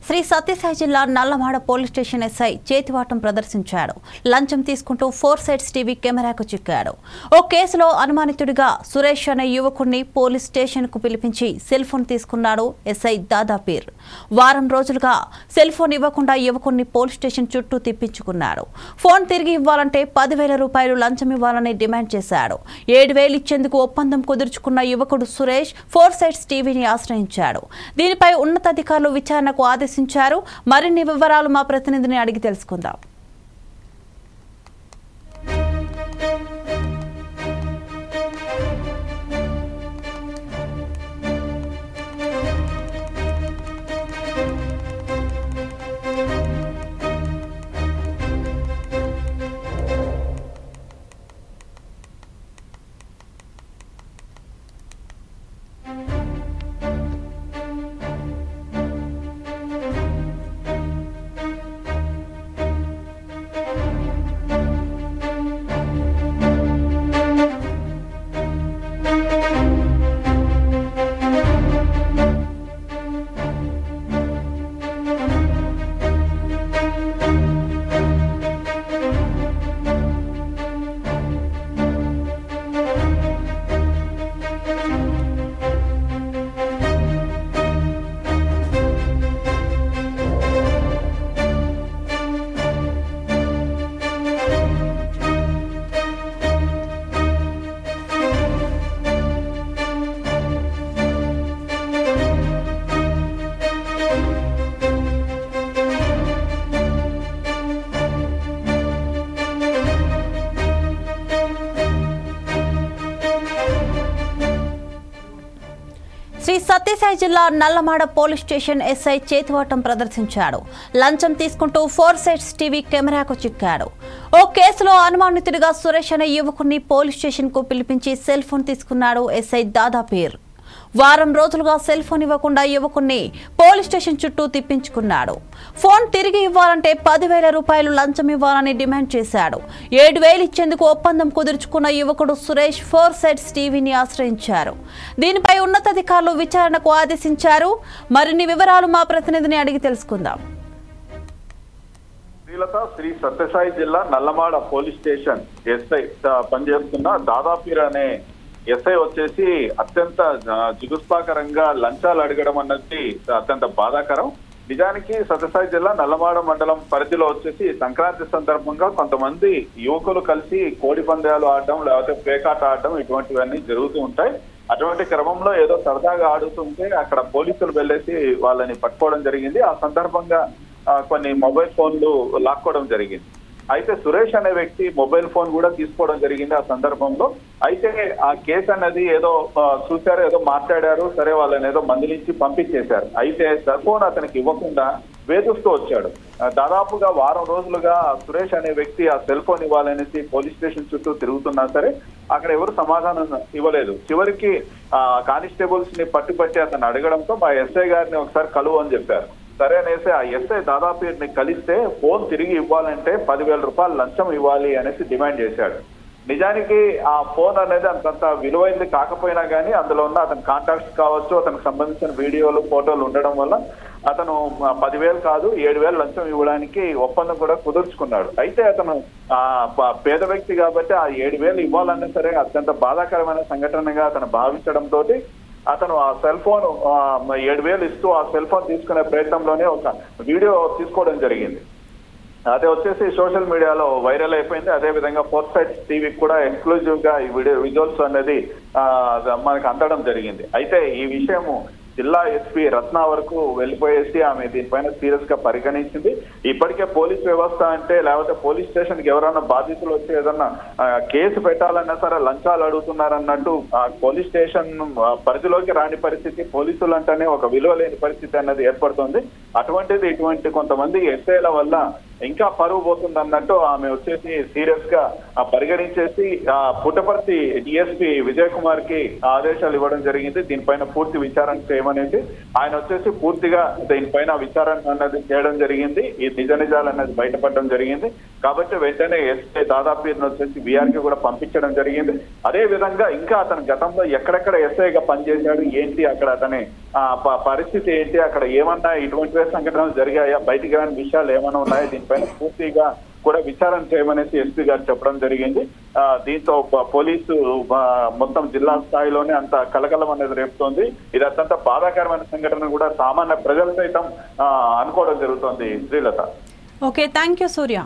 శ్రీ సత్యసాయి జిల్లా Nallamada police station SI చేతివాటం ప్రదర్శించాడు. లంచం తీసుకుంటూ 4 సైడ్స్ టీవీ కెమెరాకు చిక్కాడు. ఓ కేసులో అనుమానితుడిగా సురేష్ అనే యువకుడిని పోలీస్ స్టేషన్ కు పిలిపించి సెల్ ఫోన్ తీసుకున్నాడు ఎస్ఐ దాదాపీర్. వారం రోజులుగా సెల్ ఫోన్ ఇవ్వకుండా యువకుడిని పోలీస్ స్టేషన్ చుట్టూ తిప్పించుకున్నాడు. ఫోన్ తిరిగి ఇవ్వాలంటే 10,000 రూపాయలు లంచం ఇవ్వాలని డిమాండ్ చేశాడు. 7,000 ఇచ్చేందుకు ఒప్పందం కుదుర్చుకున్న యువకుడు సురేష్ 4 సైడ్స్ టీవీని ఆశ్రయించాడు. దీనిపై ఉన్నతాధికారులు విచారణకు ఆదేశించారు. మరిన్ని వివరాలు మా ప్రతినిధిని అడిగి తెలుసుకుందాం. శ్రీ సత్యసాయి జిల్లా నల్లమాడ పోలీస్ స్టేషన్ ఎస్ఐ చేతివాటం ప్రదర్శించాడు. లంచం తీసుకుంటూ 4 సైడ్స్ టీవీ కెమెరాకు చిక్కాడు. ఓ కేసులో అనుమానితుడిగా సురేష్ అనే యువకుడిని పోలీస్ స్టేషన్ కు పిలిపించి సెల్ ఫోన్ తీసుకున్నాడు ఎస్ఐ దాదాపీర్. వారం రోజులుగా సెల్ ఫోన్ ఇవ్వకుండా యువకుడిని పోలీస్ స్టేషన్ చుట్టూ తిప్పించుకున్నాడు. ఫోన్ తిరిగి ఇవ్వాలంటే 10,000 రూపాయలు లంచం ఇవ్వాలని డిమాండ్ చేశాడు. 7,000 ఇచ్చేందుకు ఒప్పందం కుదుర్చుకున్న యువకుడు సురేష్ 4 సైడ్స్ టీవీని ఆశ్రయించారు. దీనిపై ఉన్నతాధికారులు విచారణకు ఆదేశించారు. మరిన్ని వివరాలు మా ప్రతినిధిని అడిగి తెలుసుకుందాం. శ్రీ సత్యసాయి జిల్లా నల్లమాడ పోలీస్ స్టేషన్ ఎస్ఐ పనిచేస్తున్న దాదాపీర్ అనే ఎస్ఐ వచ్చేసి అత్యంత జిగుస్పాకరంగా లంచాలు అడగడం అన్నది అత్యంత బాధాకరం. నిజానికి సత్యసాయి జిల్లా నల్లమాడ మండలం పరిధిలో వచ్చేసి సంక్రాంతి సందర్భంగా కొంతమంది యువకులు కలిసి కోడి పందాలు ఆడడం లేకపోతే పేకాట ఆడడం ఇటువంటివన్నీ జరుగుతూ ఉంటాయి. అటువంటి క్రమంలో ఏదో సరదాగా ఆడుతుంటే అక్కడ పోలీసులు వెళ్ళేసి వాళ్ళని పట్టుకోవడం జరిగింది. ఆ సందర్భంగా కొన్ని మొబైల్ ఫోన్లు లాక్కోవడం జరిగింది. అయితే సురేష్ అనే వ్యక్తి మొబైల్ ఫోన్ కూడా తీసుకోవడం జరిగింది ఆ సందర్భంలో. అయితే ఆ కేసు అన్నది ఏదో చూశారు, ఏదో మాట్లాడారు, సరే వాళ్ళని ఏదో మందలించి పంపించేశారు. అయితే సెల్ ఫోన్ అతనికి ఇవ్వకుండా వేధిస్తూ వచ్చాడు. దాదాపుగా వారం రోజులుగా సురేష్ అనే వ్యక్తి ఆ సెల్ ఫోన్ ఇవ్వాలనేసి పోలీస్ స్టేషన్ చుట్టూ తిరుగుతున్నా సరే అక్కడ ఎవరు సమాధానం ఇవ్వలేదు. చివరికి కానిస్టేబుల్స్ ని పట్టుబట్టి అతను అడగడంతో మా ఎస్ఐ గారిని ఒకసారి కలువు అని చెప్పారు. సరే అనేసి ఆ ఎస్ఐ దాదాపీర్ని కలిస్తే ఫోన్ తిరిగి ఇవ్వాలంటే 10,000 రూపాయలు లంచం ఇవ్వాలి అనేసి డిమాండ్ చేశాడు. నిజానికి ఆ ఫోన్ అనేది అంతంత విలువైంది కాకపోయినా కానీ అందులో ఉన్న అతని కాంటాక్ట్స్ కావచ్చు, అతనికి సంబంధించిన వీడియోలు ఫోటోలు ఉండడం వల్ల అతను 10,000 కాదు 7,000 లంచం ఇవ్వడానికి ఒప్పందం కూడా కుదుర్చుకున్నాడు. అయితే అతను పేద వ్యక్తి కాబట్టి ఆ 7,000 ఇవ్వాలన్నా సరే అత్యంత బాధాకరమైన సంఘటనగా అతను భావించడంతో అతను ఆ సెల్ ఫోన్ 7,000 ఇస్తూ ఆ సెల్ ఫోన్ తీసుకునే ప్రయత్నంలోనే ఒక వీడియో తీసుకోవడం జరిగింది. అదే వచ్చేసి సోషల్ మీడియాలో వైరల్ అయిపోయింది. అదే విధంగా 4 సైడ్స్ టీవీకి కూడా ఎక్స్క్లూజివ్ గా ఈ వీడియో విజువల్స్ అనేది మనకు అందడం జరిగింది. అయితే ఈ విషయము జిల్లా ఎస్పీ రత్న వరకు వెళ్ళిపోయేసి ఆమె దీనిపైన సీరియస్ గా పరిగణించింది. ఇప్పటికే పోలీస్ వ్యవస్థ అంటే లేకపోతే పోలీస్ స్టేషన్ కి ఎవరైనా బాధితులు వచ్చి ఏదన్నా కేసు పెట్టాలన్నా సరే లంచాలు అడుగుతున్నారన్నట్టు పోలీస్ స్టేషన్ పరిధిలోకి రాని పరిస్థితి, పోలీసులు అంటేనే ఒక విలువ లేని పరిస్థితి అన్నది ఏర్పడుతుంది. అటువంటిది ఇటువంటి కొంతమంది ఎస్ఐల వల్ల ఇంకా పరువు పోతుంది అన్నట్టు ఆమె వచ్చేసి సీరియస్ గా పరిగణించేసి పుట్టపర్తి డిఎస్పీ విజయ్ కుమార్ కి ఆదేశాలు ఇవ్వడం జరిగింది. దీనిపైన పూర్తి విచారణ చేయమనేది ఆయన వచ్చేసి పూర్తిగా దీనిపైన విచారణ అన్నది చేయడం జరిగింది. ఈ నిజాలు అన్నది బయటపడడం జరిగింది. కాబట్టి వెంటనే ఎస్ఐ దాదాపీర్ని వచ్చేసి బీఆర్కి కూడా పంపించడం జరిగింది. అదే విధంగా ఇంకా అతను గతంలో ఎక్కడెక్కడ ఎస్ఐగా పనిచేశాడు, ఏంటి అక్కడ అతని పరిస్థితి ఏంటి, అక్కడ ఏమన్నా ఇటువంటి సంఘటనలు జరిగాయా, బయటికి రాని విషయాలు ఏమైనా ఉన్నాయా, దీనిపైన పూర్తిగా కూడా విచారణ చేయమనేసి ఎస్పీ గారు చెప్పడం జరిగింది. దీంతో పోలీసు మొత్తం జిల్లా స్థాయిలోనే అంత కలకలం అనేది రేపుతోంది. ఇది అత్యంత బాధాకరమైన సంఘటన కూడా సామాన్య ప్రజలు సైతం అనుకోవడం జరుగుతోంది. Srilatha. Okay, thank you Surya.